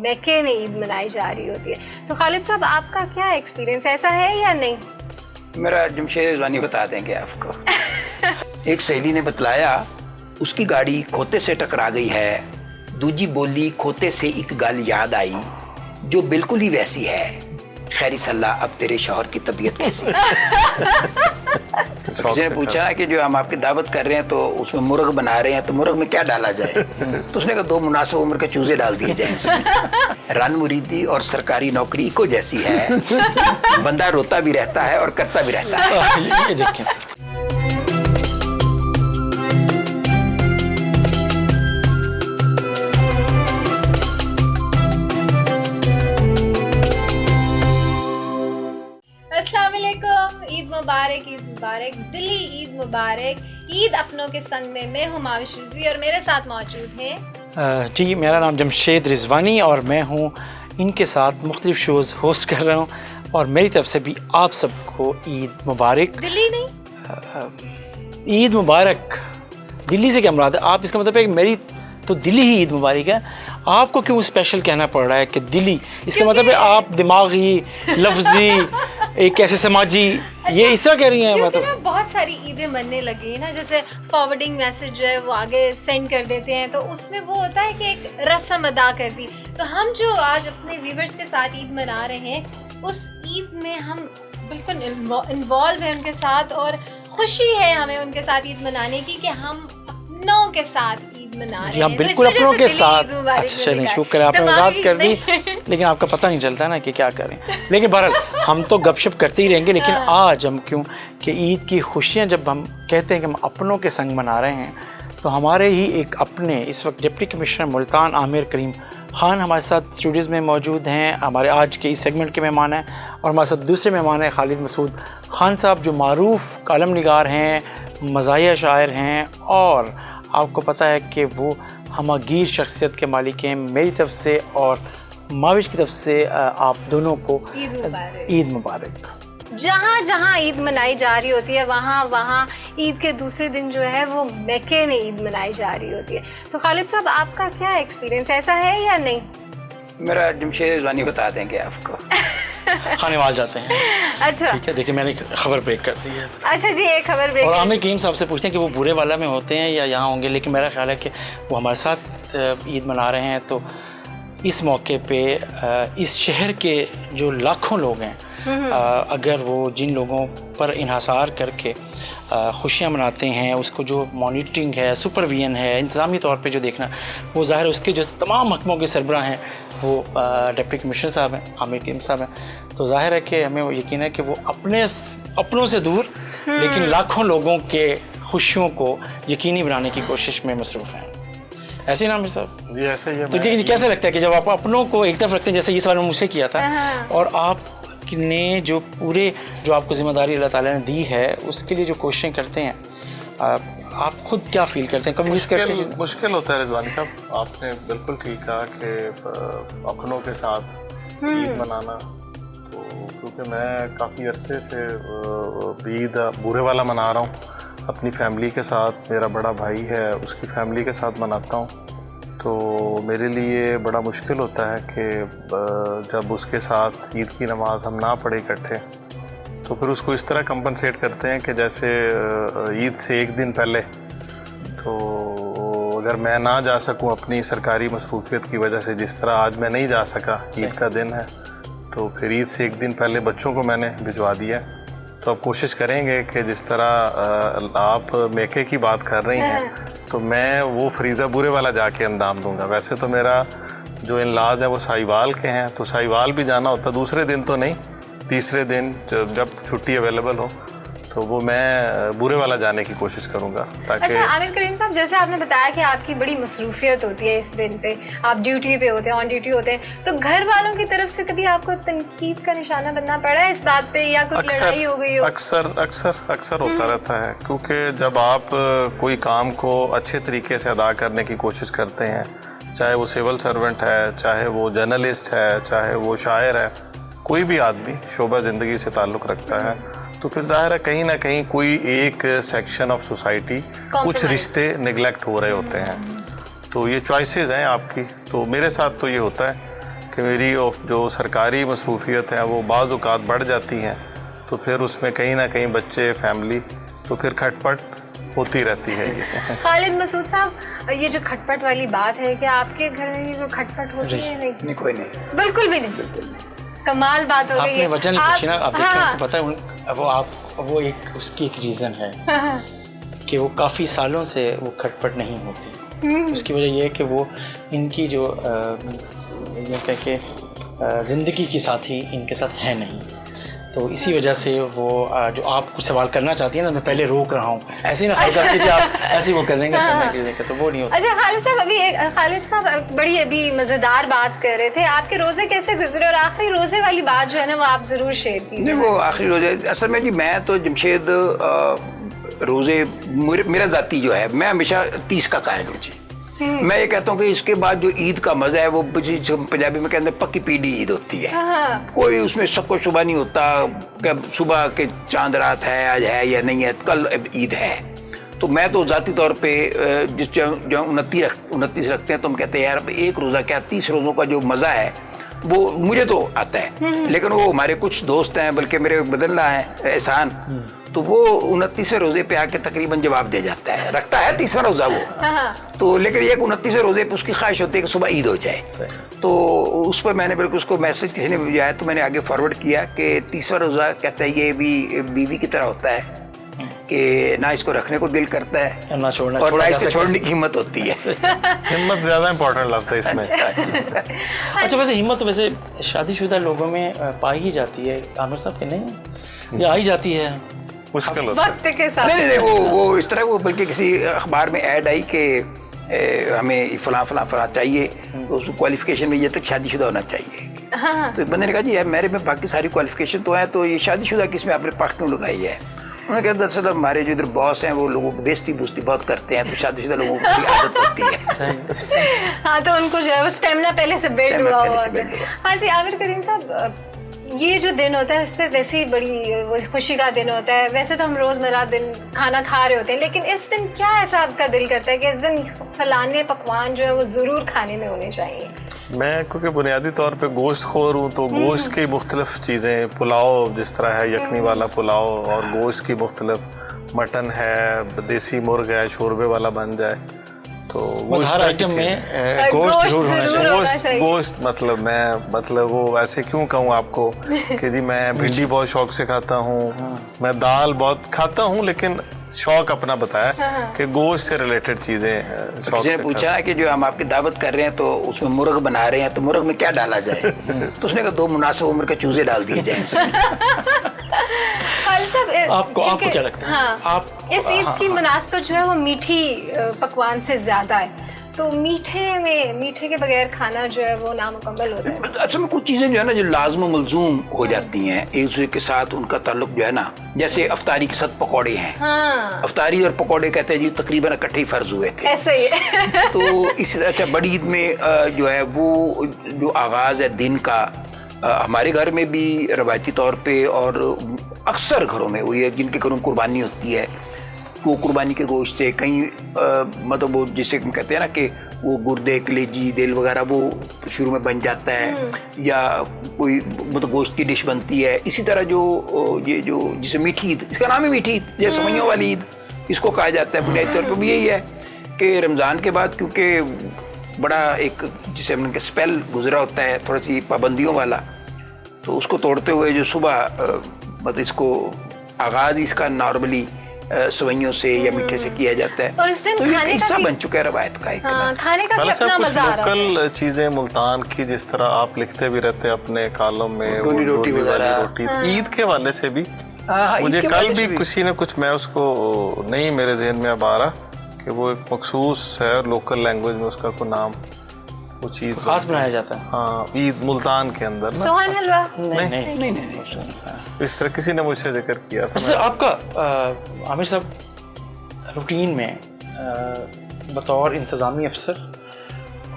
مکے میں عید منائی جا رہی ہوتی ہے. تو خالد صاحب آپ کا کیا ایکسپیرینس ایسا ہے یا نہیں؟ میرا جمشید رضوانی بتا دیں گے آپ کو. ایک سہیلی نے بتلایا اس کی گاڑی کھوتے سے ٹکرا گئی ہے. دوجی بولی کھوتے سے ایک گل یاد آئی جو بالکل ہی ویسی ہے. خیری صلاح اب تیرے شوہر کی طبیعت کیسی ہے؟ کسی نے پوچھا نا کہ جو ہم آپ کی دعوت کر رہے ہیں تو اس میں مرغ بنا رہے ہیں تو مرغ میں کیا ڈالا جائے؟ تو اس نے کہا 2 مناسب عمر کے چوزے ڈال دیے جائیں. رن مریدی اور سرکاری نوکری کو جیسی ہے, بندہ روتا بھی رہتا ہے اور کرتا بھی رہتا ہے. السلام علیکم. عید مبارک, عید مبارک, دلی عید مبارک. عید اپنوں کے سنگ میں ہوں معاوش رضوی اور میرے ساتھ موجود ہیں جی میرا نام جمشید رضوانی اور میں ہوں ان کے ساتھ مختلف شوز ہوسٹ کر رہا ہوں. اور میری طرف سے بھی آپ سب کو عید مبارک. دلی نہیں, عید مبارک. دلی سے کیا مراد ہے آپ؟ اس کا مطلب ہے کہ میری تو دلی ہی عید مبارک ہے. آپ کو کیوں اسپیشل کہنا پڑ رہا ہے کہ دلی؟ اس کا مطلب ہے آپ دماغی, لفظی, ایک ایسے سماجی, یہ اس طرح کہہ رہی ہیں؟ مطلب بہت ساری عیدیں مننے لگی ہیں نا, جیسے فارورڈنگ میسج جو ہے وہ آگے سینڈ کر دیتے ہیں, تو اس میں وہ ہوتا ہے کہ ایک رسم ادا کر دی. تو ہم جو آج اپنے ویورز کے ساتھ عید منا رہے ہیں, اس عید میں ہم بالکل انوالو ہیں ان کے ساتھ, اور خوشی ہے ہمیں ان کے ساتھ عید منانے کی کہ ہم اپنوں کے ساتھ عید منا رہے ہیں. ہم بالکل اپنوں کے ساتھ. اچھا چلیں, شکر ہے آپ نے وضاحت کر دی, لیکن آپ کا پتہ نہیں چلتا نا کہ کیا کریں. لیکن بہرحال ہم تو گپ شپ کرتے ہی رہیں گے, لیکن آج ہم کیوں کہ عید کی خوشیاں جب ہم کہتے ہیں کہ ہم اپنوں کے سنگ منا رہے ہیں, تو ہمارے ہی ایک اپنے اس وقت ڈپٹی کمشنر ملتان عامر کریم خان ہمارے ساتھ اسٹوڈیوز میں موجود ہیں. ہمارے آج کے اس سیگمنٹ کے مہمان ہیں. اور ہمارے ساتھ دوسرے مہمان ہیں خالد مسعود خان صاحب, جو معروف کالم نگار ہیں, مزاحیہ شاعر ہیں, اور آپ کو پتہ ہے کہ وہ ہمہ گیر شخصیت کے مالک ہیں. میری طرف سے اور معاوش کی طرف سے آپ دونوں کو عید مبارک. جہاں جہاں عید منائی جا رہی ہوتی ہے وہاں وہاں عید کے دوسرے دن جو ہے وہ مکے میں عید منائی جا رہی ہوتی ہے. تو خالد صاحب آپ کا کیا ایکسپیرینس ایسا ہے یا نہیں؟ میرا جمشید رضوانی بتا دیں گے آپ کو. کھانے وال جاتے ہیں. اچھا ٹھیک ہے, دیکھیں میں نے خبر بریک کر دی ہے. اچھا جی, ایک خبر بریک. اور عامر کریم صاحب سے پوچھتے ہیں کہ وہ بورے والا میں ہوتے ہیں یا یہاں ہوں گے, لیکن میرا خیال ہے کہ وہ ہمارے ساتھ عید منا رہے ہیں. تو اس موقع پہ اس شہر کے جو لاکھوں لوگ ہیں, اگر وہ جن لوگوں پر انحصار کر کے خوشیاں مناتے ہیں, اس کو جو مانیٹرنگ ہے, سپرویژن ہے, انتظامی طور پہ جو دیکھنا, وہ ظاہر اس کے جو تمام محکموں کے سربراہ ہیں وہ ڈپٹی کمشنر صاحب ہیں, عامر کریم صاحب ہیں. تو ظاہر ہے کہ ہمیں یقین ہے کہ وہ اپنوں سے دور لیکن لاکھوں لوگوں کے خوشیوں کو یقینی بنانے کی کوشش میں مصروف ہیں. ایسے ہی نا عامر صاحب؟ جی ایسے ہی ہے. تو جی کیسے لگتا ہے کہ جب آپ اپنوں کو ایک طرف رکھتے ہیں, جیسے یہ سوال میں مجھ سے کیا تھا, اور آپ نے جو پورے جو آپ کو ذمہ داری اللہ تعالیٰ نے دی ہے اس کے لیے جو کوششیں کرتے ہیں, آپ خود کیا فیل کرتے ہیں؟ کبھی مس کرتے ہیں؟ مشکل ہوتا ہے رضوانی صاحب, آپ نے بالکل ٹھیک کہا کہ اپنوں کے ساتھ عید منانا. تو کیونکہ میں کافی عرصے سے عید بورے والا منا رہا ہوں اپنی فیملی کے ساتھ. میرا بڑا بھائی ہے, اس کی فیملی کے ساتھ مناتا ہوں. تو میرے لیے بڑا مشکل ہوتا ہے کہ جب اس کے ساتھ عید کی نماز ہم نہ پڑھے اکٹھے, تو پھر اس کو اس طرح کمپنسیٹ کرتے ہیں کہ جیسے عید سے ایک دن پہلے, تو اگر میں نہ جا سکوں اپنی سرکاری مصروفیت کی وجہ سے, جس طرح آج میں نہیں جا سکا, عید کا دن ہے, تو پھر عید سے ایک دن پہلے بچوں کو میں نے بھجوا دیا. تو اب کوشش کریں گے کہ جس طرح آپ میکے کی بات کر رہی ہیں, تو میں وہ فریضہ بورے والا جا کے اندام دوں گا. ویسے تو میرا جو انلاز ہیں وہ ساہیوال کے ہیں, تو ساہیوال بھی جانا ہوتا, دوسرے دن تو نہیں, تیسرے دن جب چھٹی اویلیبل ہو تو وہ میں بورے والا جانے کی کوشش کروں گا. تاکہ اچھا عامر کریم صاحب, جیسے آپ نے بتایا کہ آپ کی بڑی مصروفیت ہوتی ہے اس دن پہ, آپ ڈیوٹی پہ ہوتے ہیں, آن ڈیوٹی ہوتے ہیں, تو گھر والوں کی طرف سے کبھی آپ کو تنقید کا نشانہ بننا پڑا ہے اس بات پہ, یا کوئی لڑائی ہو گئی ہو؟ اکثر ہوتا رہتا ہے, کیونکہ جب آپ کوئی کام کو اچھے طریقے سے ادا کرنے کی کوشش کرتے ہیں, چاہے وہ سول سرونٹ ہے, چاہے وہ جرنلسٹ ہے, چاہے وہ شاعر ہے, کوئی بھی آدمی شعبہ زندگی سے تعلق رکھتا ہے, تو پھر ظاہر ہے کہیں نہ کہیں کوئی ایک سیکشن آف سوسائٹی, کچھ رشتے نگلیکٹ ہو رہے ہوتے ہیں. تو یہ چوائسیز ہیں آپ کی. تو میرے ساتھ تو یہ ہوتا ہے کہ میری جو سرکاری مصروفیت ہیں وہ بعض اوقات بڑھ جاتی ہیں، تو پھر اس میں کہیں نہ کہیں بچے، فیملی، تو پھر کھٹ پٹ ہوتی رہتی ہے یہ. خالد مسعود صاحب، یہ جو کھٹ پٹ والی بات ہے، کیا آپ کے گھر میں کوئی کھٹ پٹ ہوتی ہے؟ نہیں، کوئی نہیں، بالکل بھی نہیں. کمال بات ہو آپ گئی نے ہے. وجہ نہیں پوچھی نا. آپ دیکھیں، آپ کو پتہ ہے وہ ایک اس کی ایک ریزن ہے کہ وہ کافی سالوں سے وہ کھٹ پٹ نہیں ہوتی. اس کی وجہ یہ ہے کہ وہ ان کی جو یہ کہہ کے زندگی کی ساتھی ان کے ساتھ ہے نہیں. تو اسی وجہ سے وہ جو آپ کچھ سوال کرنا چاہتی ہیں نا، میں پہلے روک رہا ہوں، ایسے ہی نا خالد صاحب کیجیے، آپ ایسے وہ کر دیں گے تو وہ نہیں ہوتا. اچھا خالد صاحب، خالد صاحب بڑی ابھی مزیدار بات کر رہے تھے، آپ کے روزے کیسے گزرے، اور آخری روزے والی بات جو ہے نا وہ آپ ضرور شیئر کیجیے. نہیں، وہ آخری روزے اصل میں جی، میں تو جمشید روزے میرا ذاتی جو ہے، میں ہمیشہ 30 کا قائل ہوں جی. میں یہ کہتا ہوں کہ اس کے بعد جو عید کا مزہ ہے وہ پنجابی میں کہتے ہیں پکی پیڑی عید ہوتی ہے. کوئی اس میں شک و شبہ نہیں ہوتا کہ صبح کے چاند رات ہے، آج ہے یا نہیں ہے، کل عید ہے. تو میں تو ذاتی طور پہ جس جو 29 رکھتے ہیں تو ہم کہتے ہیں یار ایک روزہ کیا 30 روزوں کا جو مزہ ہے وہ مجھے تو آتا ہے، لیکن وہ ہمارے کچھ دوست ہیں، بلکہ میرے بدلنا ہے احسان، تو وہ 29ویں روزے پہ آ کے تقریباً جواب دے جاتا ہے، رکھتا ہے 30واں روزہ وہ تو، لیکن یہ 29ویں روزے پہ اس کی خواہش ہوتی ہے کہ صبح عید ہو جائے. تو اس پر میں نے بالکل اس کو میسج کسی نے بھیجا ہے تو میں نے آگے فارورڈ کیا کہ 30واں روزہ کہتا ہے یہ بھی بیوی کی طرح ہوتا ہے کہ نہ اس کو رکھنے کو دل کرتا ہے نہ چھوڑنا، اور نہ اس کو چھوڑنے کی ہمت ہوتی ہے. ہمت زیادہ امپورٹنٹ لفظ ہے اس میں. اچھا، ویسے ہمت تو ویسے شادی شدہ لوگوں میں پائی ہی جاتی ہے عامر صاحب کے، نہیں یہ آئی جاتی ہے مشکل ہوتا ہے وقت کے ساتھ. نہیں وہ اس طرح، وہ بلکہ کسی اخبار میں ایڈ آئی کہ ہمیں فلاں چاہیے، اس کوالیفیکیشن میں یہ تک شادی شدہ ہونا چاہیے. تو ایک بندے نے کہا جی میرے میں باقی ساری کوالیفیکیشن تو ہیں، تو یہ شادی شدہ کس میں آپ نے پاک کیوں لگائی ہے؟ انہوں نے کہا دراصل ہمارے جو ادھر باس ہیں وہ لوگوں کو بیزتی بہت کرتے ہیں، تو شادی شدہ لوگوں کی عادت ہوتی ہے. ہاں، تو ان کو جو ہے وہ اسٹیمنا پہلے سے بلڈ ہوا ہوا ہے. ہاں جی عامر کریم صاحب، یہ جو دن ہوتا ہے اس پہ ویسے ہی بڑی خوشی کا دن ہوتا ہے. ویسے تو ہم روزمرہ دن کھانا کھا رہے ہوتے ہیں، لیکن اس دن کیا ایسا آپ کا دل کرتا ہے کہ اس دن فلانے پکوان جو ہے وہ ضرور کھانے میں ہونے چاہیے؟ میں کیونکہ بنیادی طور پہ گوشت خور ہوں، تو گوشت کی مختلف چیزیں، پلاؤ جس طرح ہے یخنی والا پلاؤ، اور گوشت کی مختلف، مٹن ہے، دیسی مرغ ہے، شوربے والا بن جائے، تو ہر آئٹم میں گوشت ضرور ہونا چاہیے. گوشت مطلب وہ ایسے کیوں کہوں آپ کو کہ جی میں بھنڈی بہت شوق سے کھاتا ہوں، میں دال بہت کھاتا ہوں، لیکن شوق اپنا بتایا کہ گوشت سے ریلیٹڈ چیزیں شوق کسی نے سے پوچھا کہ جو ہم آپ کی دعوت کر رہے ہیں تو اس میں مرغ بنا رہے ہیں، تو مرغ میں کیا ڈالا جائے؟ تو اس نے کہا 2 مناسب عمر کے چوزے ڈال دیے جائیں. آپ کو کیا لگتا ہے؟ ہاں، اس عید کی مناسبت جو ہے وہ میٹھی پکوان سے زیادہ ہے، تو میٹھے کے بغیر کھانا جو ہے وہ نامکمل ہوتا ہے. اصل میں کچھ چیزیں جو ہے نا جو لازم و ملزوم ہو جاتی ہیں ایک دوسرے کے ساتھ، ان کا تعلق جو ہے نا، جیسے افطاری کے ساتھ پکوڑے ہیں، افطاری اور پکوڑے کہتے ہیں جی تقریباً اکٹھے ہی فرض ہوئے تھے، ایسے ہی. تو اس اچھا بڑی عید میں جو ہے وہ جو آغاز ہے دن کا، ہمارے گھر میں بھی روایتی طور پہ اور اکثر گھروں میں وہی ہے جن کے گھروں میں قربانی ہوتی ہے، وہ قربانی کے گوشت سے کہیں مطلب وہ جسے کہتے ہیں نا کہ وہ گردے، کلیجی، دل وغیرہ وہ شروع میں بن جاتا ہے، یا کوئی مطلب گوشت کی ڈش بنتی ہے. اسی طرح یہ جو جسے میٹھی عید، اس کا نام ہے میٹھی عید، جیسے سوئیوں والی عید اس کو کہا جاتا ہے. بنیادی طور پہ بھی یہی ہے کہ رمضان کے بعد کیونکہ بڑا ایک جسے ہم نے اسپیل گزرا ہوتا ہے تھوڑا سی پابندیوں والا، تو اس کو توڑتے ہوئے جو صبح مطلب اس کو آغاز اس کا نارملی سوئیوں سے یا میٹھے سے کیا جاتا ہے، اور اس دن تو یہ کھانے حصہ بن چکا ہے روایت کا. کھانے کا بھی اپنا مزہ آ رہا ہے. لوکل چیزیں ملتان کی جس طرح آپ لکھتے بھی رہتے اپنے کالم میں، روٹی وغیرہ، عید کے حوالے سے بھی مجھے کل بھی کسی نے کچھ، میں اس کو نہیں میرے ذہن میں اب آ رہا کہ وہ ایک مخصوص ہے لوکل لینگویج میں، اس کا کوئی نام، وہ چیز خاص بنایا جاتا ہے. ہاں، عید ملتان کے اندر سوہن حلوہ نہیں. اس طرح کسی نے مجھ سے ذکر کیا تھا. اچھا، آپ کا عامر صاحب روٹین میں بطور انتظامی افسر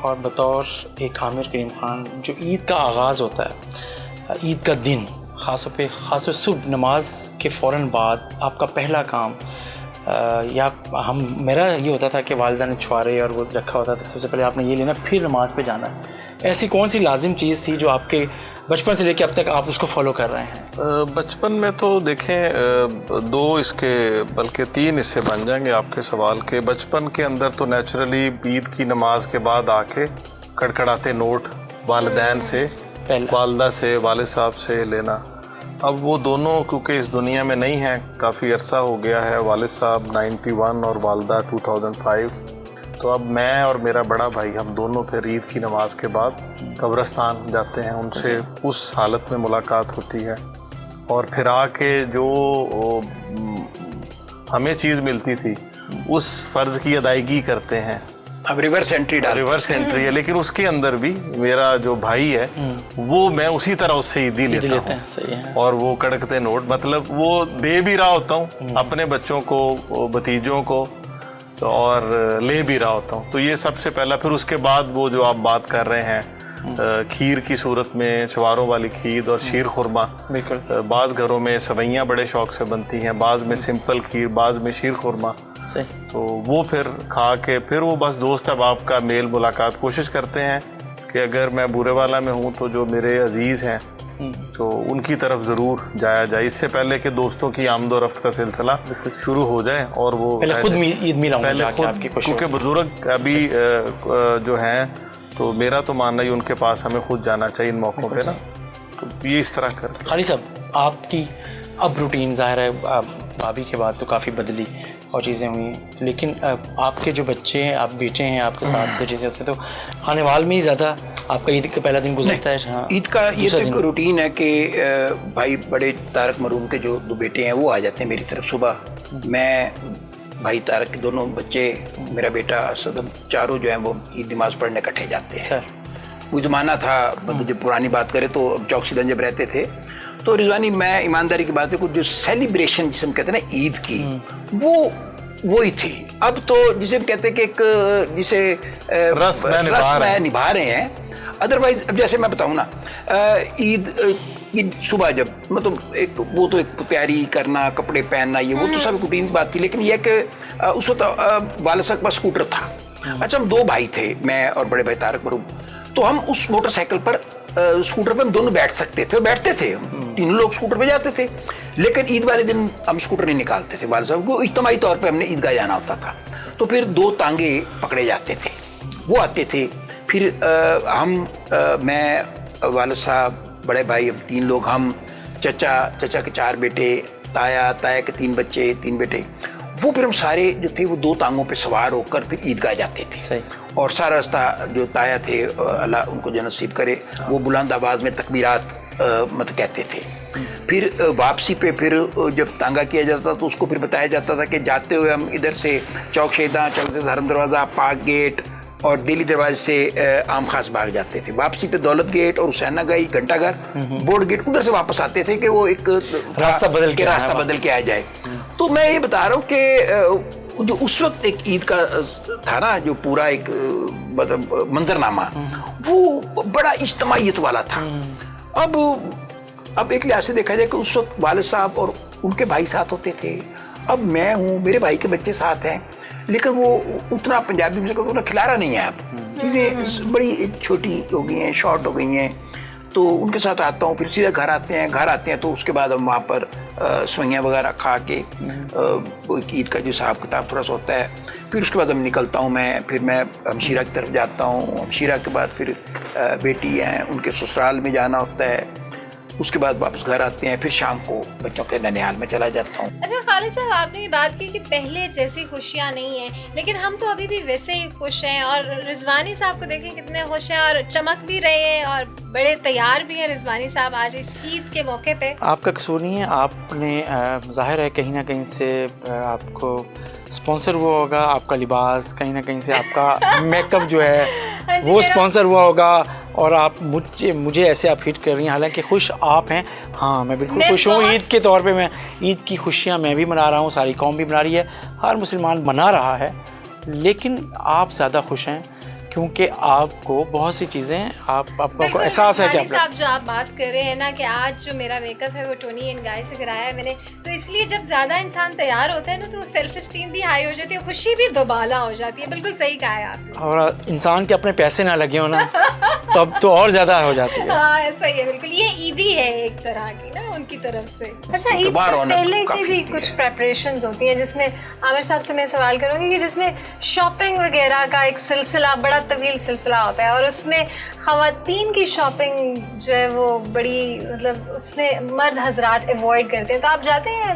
اور بطور ایک عامر کریم خان جو عید کا آغاز ہوتا ہے، عید کا دن خاص طور پہ صبح نماز کے فوراً بعد آپ کا پہلا کام یا میرا یہ ہوتا تھا کہ والدہ نے چھوارے اور وہ رکھا ہوتا تھا، سب سے پہلے آپ نے یہ لینا پھر نماز پہ جانا ہے، ایسی کون سی لازم چیز تھی جو آپ کے بچپن سے لے کے اب تک آپ اس کو فالو کر رہے ہیں؟ بچپن میں تو دیکھیں 2 اس کے بلکہ 3 حصے بن جائیں گے آپ کے سوال کے. بچپن کے اندر تو نیچرلی عید کی نماز کے بعد آ کے کڑکڑاتے نوٹ والدین سے، والدہ سے، والد صاحب سے لینا. اب وہ دونوں کیونکہ اس دنیا میں نہیں ہیں، کافی عرصہ ہو گیا ہے، والد صاحب 91 اور والدہ 2005. تو اب میں اور میرا بڑا بھائی ہم دونوں پھر عید کی نماز کے بعد قبرستان جاتے ہیں، ان سے اس حالت میں ملاقات ہوتی ہے، اور پھر آ کے جو ہمیں چیز ملتی تھی اس فرض کی ادائیگی کرتے ہیں. اب ریورس انٹری ہے، لیکن اس کے اندر بھی میرا جو بھائی ہے وہ میں اسی طرح اس سے عیدی لیتا ہوں، اور وہ کڑکتے نوٹ مطلب وہ دے بھی رہا ہوتا ہوں اپنے بچوں کو، بھتیجوں کو، اور لے بھی رہا ہوتا ہوں. تو یہ سب سے پہلا. پھر اس کے بعد وہ جو آپ بات کر رہے ہیں کھیر کی صورت میں، چواروں والی کھیر اور شیر خورما. بعض گھروں میں سوئیاں بڑے شوق سے بنتی ہیں، بعض میں سمپل کھیر، بعض میں شیر خورما. تو وہ پھر کھا کے پھر وہ بس دوست احباب کا میل ملاقات. کوشش کرتے ہیں کہ اگر میں بورے والا میں ہوں تو جو میرے عزیز ہیں تو ان کی طرف ضرور جایا جائے، اس سے پہلے کہ دوستوں کی آمد و رفت کا سلسلہ شروع ہو جائے. اور وہ پہلے خود عید میلاؤں کیونکہ بزرگ ابھی جو ہیں تو میرا تو ماننا ہی ان کے پاس ہمیں خود جانا چاہیے ان موقعوں پہ نا. تو یہ اس طرح کر کے. خالی صاحب آپ کی اب روٹین ظاہر ہے بھابھی کے بعد تو کافی بدلی اور چیزیں ہوئی ہیں، لیکن آپ کے جو بچے ہیں، آپ بیٹے ہیں، آپ کے ساتھ جو چیزیں ہوتی ہیں، تو خانے وال میں ہی زیادہ آپ کا عید کا پہلا دن گزرتا ہے؟ ہاں، عید کا یہ تو ایک روٹین ہے کہ بھائی بڑے طارق مرحوم کے جو 2 بیٹے ہیں وہ آ جاتے ہیں میری طرف صبح. میں بھائی طارق کے دونوں بچے، میرا بیٹا اسد، چاروں جو ہیں وہ عید نماز پڑھنے اکٹھے جاتے ہیں. وہ زمانہ تھا مطلب جب پرانی بات کرے تو چوک سیدھن جب رہتے تھے تو رضوانی میں ایمانداری کی بات ہے کچھ جو سیلیبریشن جسے ہم کہتے ہیں نا عید کی وہی تھی. اب تو جسے ہم کہتے ہیں کہ ایک جسے رسم نبھا رہے ہیں. ادروائز اب جیسے میں بتاؤں نا عید صبح جب مطلب ایک وہ تو ایک تیاری کرنا، کپڑے پہننا، یہ وہ تو سب روٹین بات تھی. لیکن یہ کہ اس وقت والد صاحب کے پاس اسکوٹر تھا. اچھا ہم 2 بھائی تھے، میں اور بڑے بھائی طارق مرحوم. تو ہم اس موٹر سائیکل پر اسکوٹر پہ ہم دونوں بیٹھ سکتے تھے، بیٹھتے تھے، ہم 3 لوگ اسکوٹر پہ جاتے تھے. لیکن عید والے دن ہم اسکوٹر نہیں نکالتے تھے. والد صاحب کو اجتماعی طور پہ ہم نے عیدگاہ جانا ہوتا تھا تو پھر 2 تانگے پکڑے جاتے تھے، وہ آتے تھے. پھر ہم میں، والد صاحب، بڑے بھائی، ہم 3 لوگ، ہم چچا کے 4 بیٹے، تایا کے 3 بچے، 3 بیٹے، وہ پھر ہم سارے جو تھے وہ 2 تانگوں پہ سوار ہو کر پھر عیدگاہ جاتے تھے. اور سارا راستہ جو تایا تھے اللہ ان کو جو نصیب کرے وہ بلند آواز میں تکبیرات مطلب کہتے تھے. پھر واپسی پہ پھر جب تانگا کیا جاتا تو اس کو پھر بتایا جاتا تھا کہ جاتے ہوئے ہم ادھر سے چوک شیداں چلتے تھے، حرم دروازہ، پاک گیٹ اور دہلی دروازے سے عام خاص باغ جاتے تھے. واپسی پہ دولت گیٹ اور حسینہ گئی، گھنٹہ گھر، بورڈ گیٹ، ادھر سے واپس آتے تھے کہ وہ ایک راستہ بدل کے آ جائے. تو میں یہ بتا رہا ہوں کہ جو اس وقت ایک عید کا تھا نا جو پورا ایک مطلب منظرنامہ وہ بڑا اجتماعیت والا تھا. اب ایک لحاظ سے دیکھا جائے کہ اس وقت والد صاحب اور ان کے بھائی ساتھ ہوتے تھے، اب میں ہوں، میرے بھائی کے بچے ساتھ ہیں، لیکن وہ اتنا پنجابی میں اتنا کھلارا نہیں ہے. اب چیزیں بڑی چھوٹی ہو گئی ہیں، شارٹ ہو گئی ہیں. تو ان کے ساتھ آتا ہوں، پھر سیدھا گھر آتے ہیں تو اس کے بعد ہم وہاں پر سوئیاں وغیرہ کھا کے عید کا جو حساب کتاب تھوڑا سا ہوتا ہے. پھر اس کے بعد ہم نکلتا ہوں پھر میں ہمشیرہ کی طرف جاتا ہوں. ہمشیرہ کے بعد پھر بیٹی ہیں، ان کے سسرال میں جانا ہوتا ہے. اس کے بعد واپس گھر آتے ہیں، پھر شام کو بچوں کے ننیال میں چلا جاتا ہوں. اچھا خالد صاحب، آپ نے یہ بات کی کہ پہلے جیسی خوشیاں نہیں ہیں، لیکن ہم تو ابھی بھی ویسے ہی خوش ہیں. اور رضوانی صاحب کو دیکھیں کتنے خوش ہیں اور چمک بھی رہے ہیں اور بڑے تیار بھی ہیں رضوانی صاحب آج اس عید کے موقع پہ. آپ کا قصور نہیں ہے، آپ نے ظاہر ہے کہیں نہ کہیں سے آپ کو اسپانسر ہوا ہوگا، آپ کا لباس کہیں نہ کہیں سے، آپ کا میک اپ جو ہے وہ اسپانسر ہوا ہوگا، اور آپ مجھے ایسے آپ ہٹ کر رہی ہیں، حالانکہ خوش آپ ہیں. ہاں میں بالکل خوش ہوں. عید کے طور پہ میں عید کی خوشیاں میں بھی منا رہا ہوں، ساری قوم بھی منا رہی ہے، ہر مسلمان منا رہا ہے، لیکن آپ زیادہ خوش ہیں کیونکہ آپ کو بہت سی چیزیں آپ کو احساس ہے کہ صاحب جو آپ بات کر رہے ہیں نا کہ آج جو میرا میک اپ ہے وہ ٹونی اینڈ گائے سے کرایا ہے میں نے, تو اس لیے جب زیادہ انسان تیار ہوتا ہے نا تو سیلف اسٹیم بھی ہائی ہو جاتی ہے, خوشی بھی دوبالا ہو جاتی ہے. بالکل صحیح کہا ہے آپ نے. اور انسان کے اپنے پیسے نہ لگے ہو نا تب تو اور زیادہ ہو جاتی ہے. ہاں ایسا ہی ہے بالکل. یہ عیدی ہے ایک طرح کی نا ان کی طرف سے. اچھا عید سے پہلے کی بھی کچھ پریپریشنز ہوتی ہیں جس میں عامر صاحب سے میں سوال کروں گی کہ جس میں شاپنگ وغیرہ کا ایک سلسلہ, بڑا طویل سلسلہ ہوتا ہے, اور اس میں خواتین کی شاپنگ جو ہے وہ بڑی مطلب اس میں مرد حضرات ایوائڈ کرتے ہیں. تو آپ جاتے ہیں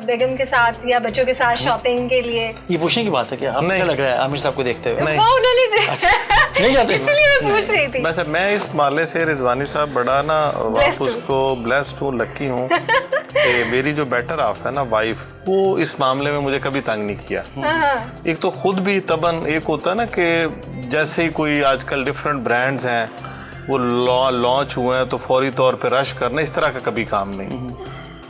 بیگم کے ساتھ یا بچوں کے ساتھ شاپنگ کے لیے؟ یہ پوچھنے کی بات ہے کیا آپ کو لگ رہا ہے عامر صاحب کو دیکھتے ہوئے؟ وہ انہوں نے نہیں جاتے اس لیے میں پوچھ رہی تھی. میں اس معاملے سے رضوانی صاحب بڑا نا اس کو بلیسڈ ہوں, لکی ہوں کہ میری جو بیٹر آف ہے نا وائف, وہ اس معاملے میں مجھے کبھی تنگ نہیں کیا. ایک تو خود بھی تباً ایک ہوتا ہے نا کہ جیسے ہی کوئی آج کل ڈفرینٹ برانڈز ہیں وہ لانچ ہوئے ہیں تو فوری طور پہ رش کرنا, اس طرح کا کبھی کام نہیں.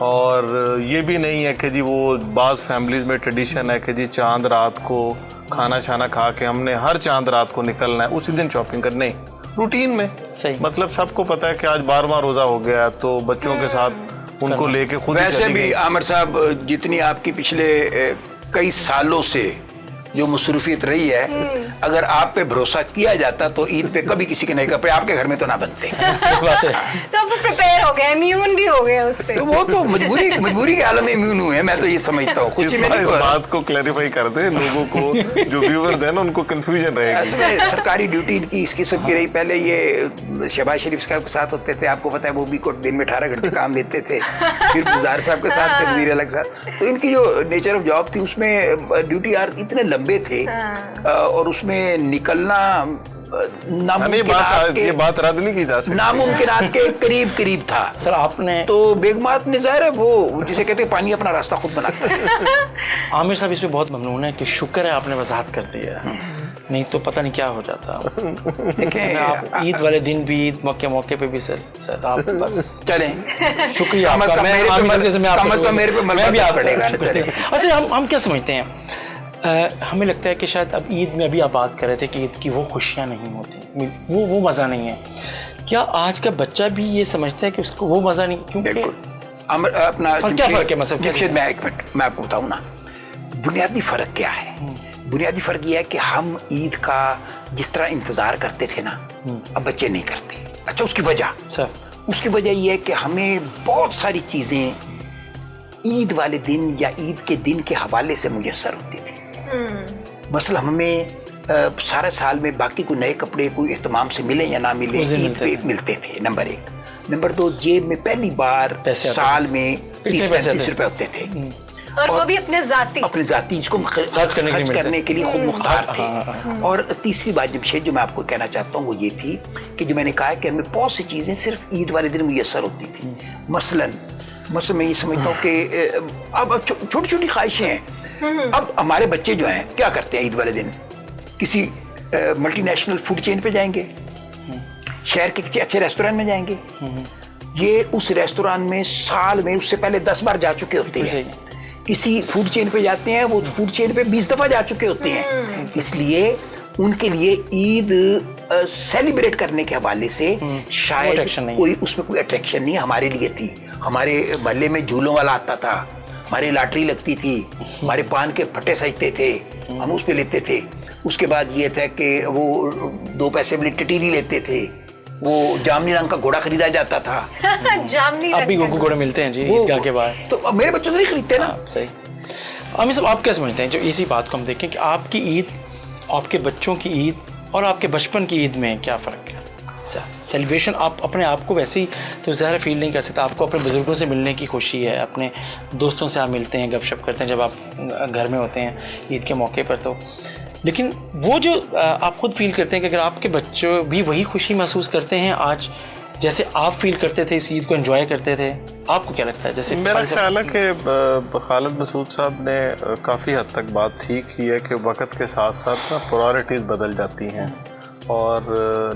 اور یہ بھی نہیں ہے کہ جی وہ بعض فیملیز میں ٹریڈیشن ہے کہ جی چاند رات کو کھانا چھانا کھا کے ہم نے ہر چاند رات کو نکلنا ہے, اسی دن شاپنگ کرنا. نہیں, روٹین میں صحیح. مطلب سب کو پتہ ہے کہ آج 12واں روزہ ہو گیا تو بچوں کے ساتھ ان کو لے کے خود ویسے بھی عامر صاحب جتنی آپ کی پچھلے کئی سالوں سے جو مصروفیت رہی ہے, اگر آپ پہ بھروسہ کیا جاتا تو عید پہ کبھی کسی کے نئے کپڑے آپ کے گھر میں تو نہ بنتے. تو اب وہ پریپیئر ہو گئے, امیون بھی ہو گئے اس سے. وہ تو مجبوری کے عالم میں امیون ہوئے, میں تو یہ سمجھتا ہوں. کچھ اس بات کو کلیریفائی کر دیں لوگوں کو, جو ویورز ہیں نا ان کو کنفیوژن رہے گی. اصل میں سرکاری ڈیوٹی کی اس قسم کی رہی. پہلے یہ شہباز شریف صاحب کے ساتھ ہوتے تھے, آپ کو پتہ ہے وہ بھی کو دن میں 18 گھنٹے کام دیتے تھے. پھر گلزار صاحب کے ساتھ تھے, وزیر اعلیٰ کے ساتھ. تو ان کی جو نیچر آف جاب تھی اس میں ڈیوٹی آر اتنے لمبے تھے اور اس میں نکلنا یہ بات رد نہیں کی جا سکتی, ناممکنات کے قریب تھا. سر آپ نے تو بیگمات نے ظاہر ہے وہ جسے کہتے ہیں پانی اپنا راستہ خود بناتا ہے. عامر صاحب اس پہ بہت ممنون ہے کہ شکر ہے آپ نے وضاحت کر دی ہے, نہیں تو پتہ نہیں کیا ہو جاتا. دیکھیں آپ عید والے دن بھی, عید موقع پہ بھی سر آپ بس چلیں, شکریہ. اچھا ہم کیا سمجھتے ہیں, ہمیں لگتا ہے کہ شاید اب عید میں ابھی آپ بات کر رہے تھے کہ عید کی وہ خوشیاں نہیں ہوتی, وہ مزہ نہیں ہے. کیا آج کا بچہ بھی یہ سمجھتا ہے کہ اس کو وہ مزہ نہیں؟ کیونکہ اپنا کیا فرق ہے مطلب میں ایک منٹ میں آپ کو بتاؤں نا, بنیادی فرق کیا ہے. بنیادی فرق یہ ہے کہ ہم عید کا جس طرح انتظار کرتے تھے نا, اب بچے نہیں کرتے. اچھا اس کی وجہ یہ ہے کہ ہمیں بہت ساری چیزیں عید والے دن یا عید کے دن کے حوالے سے میسر ہوتی تھی. مثلا ہمیں سارے سال میں باقی کوئی نئے کپڑے کوئی اہتمام سے ملیں یا نہ ملیں, عید پہ ملتے تھے. نمبر 1. نمبر 2, جیب میں پہلی بار سال میں 30-35 روپے ہوتے تھے, اور وہ بھی اپنے ذاتی جس کو خرچ کرنے کے لیے خود مختار تھے. اور تیسری بات جمشید جو میں آپ کو کہنا چاہتا ہوں وہ یہ تھی کہ جو میں نے کہا کہ ہمیں بہت سی چیزیں صرف عید والے دن میسر ہوتی تھیں. مثلا میں یہ سمجھتا ہوں کہ اب چھوٹی چھوٹی خواہشیں ہیں. اب ہمارے بچے جو ہیں کیا کرتے ہیں عید والے دن, کسی ملٹی نیشنل فوڈ چین پہ جائیں گے, شہر کے کسی اچھے ریسٹورینٹ میں جائیں گے. یہ اس ریسٹوران میں سال میں اس سے پہلے 10 بار جا چکے ہوتے ہیں. کسی فوڈ چین پہ جاتے ہیں, وہ فوڈ چین پہ 20 دفعہ جا چکے ہوتے ہیں. اس لیے ان کے لیے عید سیلیبریٹ کرنے کے حوالے سے شاید کوئی اس میں کوئی اٹریکشن نہیں. ہمارے لیے تھی, ہمارے محلے میں جھولوں والا آتا تھا, ہماری لاٹری لگتی تھی, ہمارے پان کے پھٹے سجتے تھے, ہم اس پہ لیتے تھے. اس کے بعد یہ تھا کہ وہ 2 پیسے والی ٹٹیری لیتے تھے, وہ جامنی رنگ کا گھوڑا خریدا جاتا تھا. ابھی گھوڑے ملتے ہیں جی عیدگاہ کے باہر, تو میرے بچوں سے نہیں خریدتے نا. صحیح. عامر صاحب آپ کیا سمجھتے ہیں جو اسی بات کو ہم دیکھیں کہ آپ کی عید, آپ کے بچوں کی عید اور آپ کے بچپن کی عید میں کیا فرق ہے؟ سیلیبریشن آپ اپنے آپ کو ویسے ہی تو ظاہر فیل نہیں کر سکتا. آپ کو اپنے بزرگوں سے ملنے کی خوشی ہے, اپنے دوستوں سے آپ ملتے ہیں, گپ شپ کرتے ہیں جب آپ گھر میں ہوتے ہیں عید کے موقع پر. تو لیکن وہ جو آپ خود فیل کرتے ہیں کہ اگر آپ کے بچے بھی وہی خوشی محسوس کرتے ہیں آج جیسے آپ فیل کرتے تھے, اس عید کو انجوائے کرتے تھے, آپ کو کیا لگتا ہے؟ جیسے میرا خیال ہے کہ خالد مسعود صاحب نے کافی حد تک بات ٹھیک کی ہے کہ وقت کے ساتھ ساتھ نا پرائرٹیز بدل جاتی ہیں اور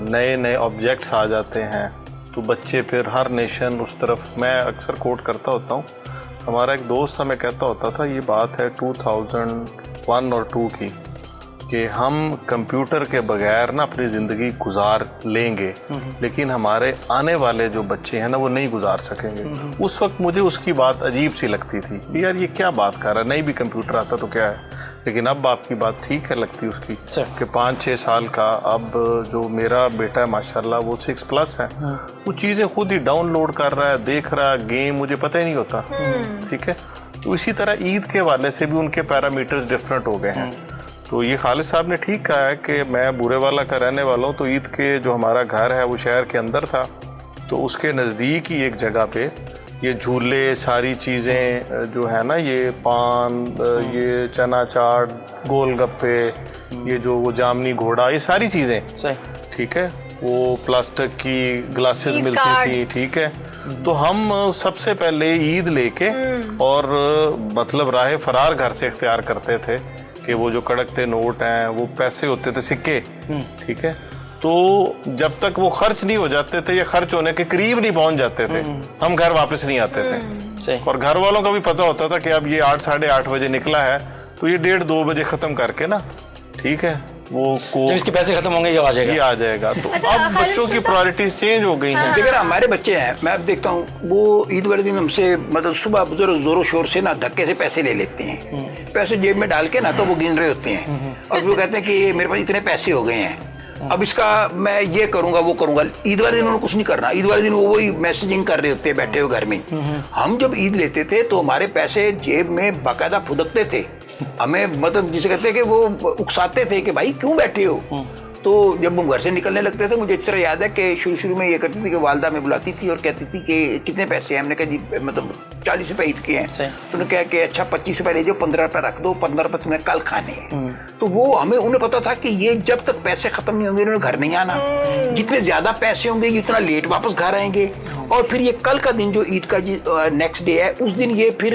نئے آبجیکٹس آ جاتے ہیں, تو بچے پھر ہر نیشن اس طرف. میں اکثر کوٹ کرتا ہوتا ہوں, ہمارا ایک دوست ہمیں کہتا ہوتا تھا, یہ بات ہے 2001 اور 2 کی, کہ ہم کمپیوٹر کے بغیر نا اپنی زندگی گزار لیں گے لیکن ہمارے آنے والے جو بچے ہیں نا وہ نہیں گزار سکیں گے. اس وقت مجھے اس کی بات عجیب سی لگتی تھی کہ یار یہ کیا بات کر رہا ہے, نہیں بھی کمپیوٹر آتا تو کیا ہے. لیکن اب آپ کی بات ٹھیک ہے لگتی اس کی کہ 5-6 سال کا اب جو میرا بیٹا ہے ماشاءاللہ وہ 6+ ہے, وہ چیزیں خود ہی ڈاؤن لوڈ کر رہا ہے, دیکھ رہا ہے, گیم مجھے پتہ ہی نہیں ہوتا. ٹھیک ہے, تو اسی طرح عید کے حوالے سے بھی ان کے پیرامیٹرز ڈفرینٹ ہو گئے ہیں. تو یہ خالد صاحب نے ٹھیک کہا ہے کہ میں بورے والا کا رہنے والا ہوں, تو عید کے جو ہمارا گھر ہے وہ شہر کے اندر تھا, تو اس کے نزدیک ہی ایک جگہ پہ یہ جھولے ساری چیزیں جو ہے نا, یہ پان, یہ چنا چاٹ, گول گپے, یہ جو وہ جامنی گھوڑا, یہ ساری چیزیں ٹھیک ہے, وہ پلاسٹک کی گلاسز ملتی تھی. ٹھیک ہے, تو ہم سب سے پہلے عید لے کے اور مطلب راہ فرار گھر سے اختیار کرتے تھے کہ وہ جو کڑکتے نوٹ ہیں وہ پیسے ہوتے تھے, سکے. ٹھیک ہے, تو جب تک وہ خرچ نہیں ہو جاتے تھے یا خرچ ہونے کے قریب نہیں پہنچ جاتے تھے ہم گھر واپس نہیں آتے تھے. اور گھر والوں کا بھی پتہ ہوتا تھا کہ اب یہ 8 ساڑھے 8 بجے نکلا ہے تو یہ 1:30-2 بجے ختم کر کے نا, ٹھیک ہے, وہ جب اس کے پیسے ختم ہوں گے یہ آ جائے گا. تو اب بچوں کی پرائرٹیز چینج ہو گئی ہیں. دیکھیں ہمارے بچے ہیں, میں اب دیکھتا ہوں وہ عید والے دن ہم سے مطلب صبح زور و شور سے نا دھکے سے پیسے لے لیتے ہیں, پیسے جیب میں ڈال کے نا تو وہ گن رہے ہوتے ہیں اور وہ کہتے ہیں کہ میرے پاس اتنے پیسے ہو گئے ہیں, اب اس کا میں یہ کروں گا وہ کروں گا. عید والے دن انہوں نے کچھ نہیں کرنا, عید والے دن وہ وہی میسیجنگ کر رہے ہوتے ہیں بیٹھے ہوئے گھر میں. ہم جب عید لیتے تھے تو ہمارے پیسے جیب میں باقاعدہ پھدکتے تھے, ہمیں مطلب جسے کہتے ہیں کہ وہ اکساتے تھے کہ بھائی کیوں بیٹھے ہو. تو جب ہم گھر سے نکلنے لگتے تھے مجھے اس طرح یاد ہے کہ شروع میں یہ کرتی تھی کہ والدہ میں بلاتی تھی اور کہتی تھی کہ کتنے پیسے ہیں. ہم نے کہا جی مطلب 40 روپے عید کے ہیں. تو انہوں نے کہا کہ اچھا 25 روپے لے جاؤ, 15 روپے رکھ دو, 15 روپے تم نے کل کھانے ہیں. تو وہ انہیں پتا تھا کہ یہ جب تک پیسے ختم نہیں ہوں گے انہوں نے گھر نہیں آنا, جتنے زیادہ پیسے ہوں گے اتنا لیٹ واپس گھر آئیں گے. اور پھر یہ کل کا دن جو عید کا نیکسٹ ڈے ہے اس دن یہ پھر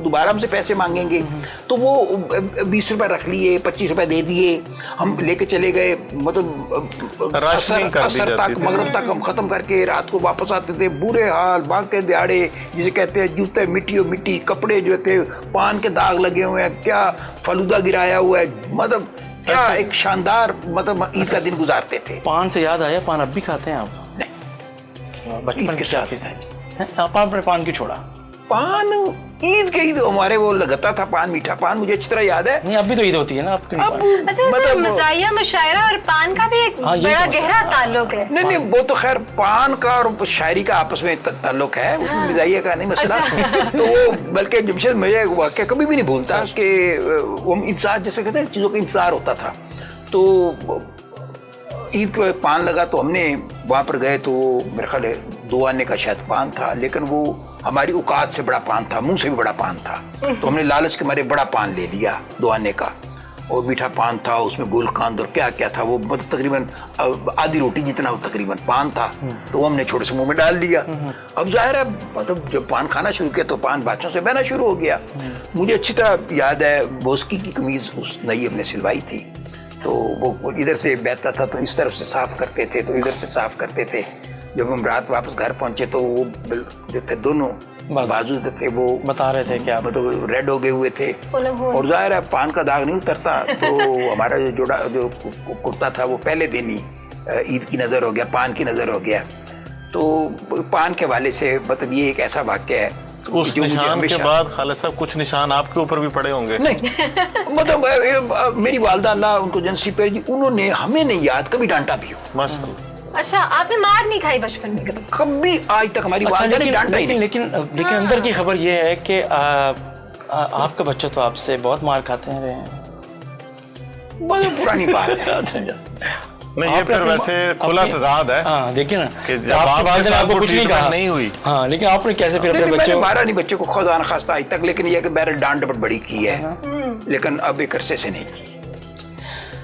دوبارہ ہم سے پیسے مانگیں گے. تو وہ 20 روپے رکھ لیے, 25 روپے دے دیے, ہم لے کے چلے گئے, مطلب اثر تک مغرب تک ہم ختم کر کے رات کو واپس آتے تھے. برے حال, بانکے دیہڑے جسے کہتے ہیں, جوتے مٹی و مٹی, کپڑے جو تھے پان کے داغ لگے ہوئے ہیں, کیا فلودہ گرایا ہوا ہے, مطلب کیا ایک شاندار مطلب عید کا دن گزارتے تھے. پان سے یاد آیا, پان اب بھی کھاتے ہیں آپ؟ بچپن کے ساتھ آپ نے پان کی چھوڑا؟ پان عید کے عید ہمارے وہ لگتا تھا پان, میٹھا پان, مجھے اچھی طرح یاد ہے. نہیں اب بھی تو عید ہوتی ہے نا آپ کی. اچھا مزاحیہ مشاعرہ اور پان کا بھی ایک بڑا گہرا تعلق ہے. نہیں وہ تو خیر پان کا اور شاعری کا آپس میں تعلق ہے, مزاحیہ کا نہیں مسئلہ. تو وہ بلکہ جمشید مجھے واقعہ کبھی بھی نہیں بھولتا کہ وہ انتظار جیسے کہتے ہیں چیزوں کا انتظار ہوتا تھا. تو عید کو پان لگا تو ہم نے وہاں پر گئے تو میرے خیال ہے 2 آنے کا شاید پان تھا, لیکن وہ ہماری اوقات سے بڑا پان تھا, منہ سے بھی بڑا پان تھا. تو ہم نے لالچ کے مارے بڑا پان لے لیا 2 آنے کا, اور میٹھا پان تھا, اس میں گول قند اور کیا کیا تھا, وہ مطلب تقریباً آدھی روٹی جتنا وہ تقریباً پان تھا. تو وہ ہم نے چھوٹے سے منہ میں ڈال دیا. اب ظاہر ہے مطلب جب پان کھانا شروع کیا تو پان باتوں سے بہنا شروع ہو گیا. مجھے اچھی طرح یاد ہے بوسکی کی قمیض اس نئی ہم نے سلوائی تھی, تو وہ ادھر سے بہتا تھا تو اس طرف سے صاف کرتے تھے, تو ادھر سے صاف کرتے تھے. جب ہم رات واپس گھر پہنچے تو وہ جو تھے دونوں بازو تھے وہ بتا رہے تھے کیا مطلب ریڈ ہو گئے ہوئے تھے, اور ظاہر ہے پان کا داغ نہیں اترتا. تو ہمارا جو جوڑا جو کرتا تھا وہ پہلے دن ہی عید کی نظر ہو گیا, پان کی نظر ہو گیا. تو پان کے حوالے سے مطلب یہ ایک ایسا واقعہ ہے. اس نشان کے بعد خالد صاحب کچھ نشان آپ کے اوپر بھی پڑے ہوں گے؟ نہیں مطلب میری والدہ اللہ ان کو جنسی پہ جی, انہوں نے ہمیں نہیں یاد کبھی ڈانٹا بھی ہو. ماشاءاللہ. اچھا آپ نے مار نہیں کھائی بچپن میں کبھی آج تک ہماری والدہ نے ڈانٹا ہی نہیں. لیکن اندر کی خبر یہ ہے کہ آپ کا بچہ تو آپ سے بہت مار کھاتے ہیں رہے ہیں. بہت پرانی بات ہے. نہیں یہ پھر ویسے کھلا تضاد ہے. ہاں دیکھیں نا کہ جب آپ کے ساتھ کو کچھ نہیں کہا نہیں ہوئی. ہاں لیکن آپ نے کیسے پھر اپنے بچے کو مارا نہیں, بچے کو خدا نخواستہ آج تک, لیکن یہ کہ بہر ڈانٹ ڈپٹ بڑی کی ہے, لیکن اب ایک عرصے سے نہیں کی.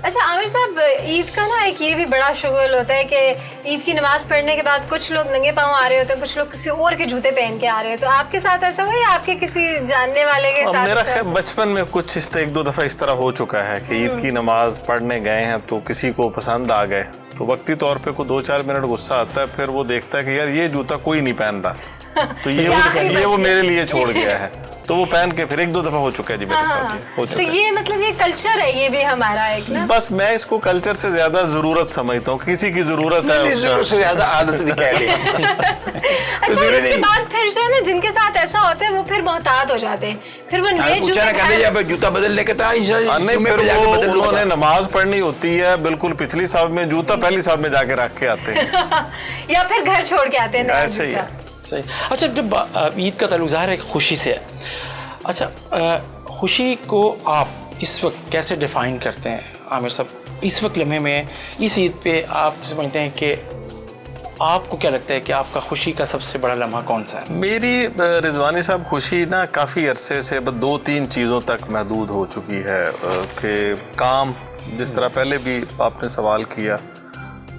اچھا عامر صاحب, عید کا نا ایک یہ بھی بڑا شغل ہوتا ہے کہ عید کی نماز پڑھنے کے بعد کچھ لوگ ننگے پاؤں آ رہے ہوتے ہیں, کچھ لوگ کسی اور کے جوتے پہن کے آ رہے ہیں. تو آپ کے ساتھ ایسا ہوا یا آپ کے کسی جاننے والے کے ساتھ؟ میرا خیال بچپن میں کچھ 1-2 دفعہ اس طرح ہو چکا ہے کہ عید کی نماز پڑھنے گئے ہیں تو کسی کو پسند آ گئے, تو وقتی طور پہ کوئی 2-4 منٹ غصہ آتا ہے, پھر وہ دیکھتا ہے کہ یار یہ جوتا کوئی نہیں پہن رہا, تو یہ وہ میرے لیے چھوڑ گیا ہے, تو وہ پہن کے پھر 1-2 دفعہ ہو چکا ہے جی میرے ساتھ, یہ ہو چکا تو ہے. یہ مطلب یہ کلچر ہے, یہ بھی ہمارا ایک نا. بس میں اس کو کلچر سے زیادہ ضرورت سمجھتا ہوں, کسی کی ضرورت ہے اس ضرورت سے زیادہ عادت بھی کہہ لیں. اچھا, اس کے بعد پھر جو ہے نا جن کے ساتھ ایسا ہوتا ہے وہ پھر محتاط ہو جاتے ہیں, پھر وہ نئے جوتا بدلنے کے تھا نہیں, پھر وہ انہوں نے نماز پڑھنی ہوتی ہے بالکل پچھلی صف میں, جوتا پہلی صف میں جا کے رکھ کے آتے ہیں یا پھر گھر چھوڑ کے آتے ہیں. ایسے ہی ہے. صحیح. اچھا, جب عید کا تعلق ظاہر ہے خوشی سے ہے, اچھا خوشی کو آپ اس وقت کیسے ڈیفائن کرتے ہیں عامر صاحب؟ اس وقت لمحے میں اس عید پہ آپ سمجھتے ہیں کہ آپ کو کیا لگتا ہے کہ آپ کا خوشی کا سب سے بڑا لمحہ کون سا ہے؟ میری رضوانی صاحب خوشی نا کافی عرصے سے 2-3 چیزوں تک محدود ہو چکی ہے, کہ کام جس طرح پہلے بھی آپ نے سوال کیا,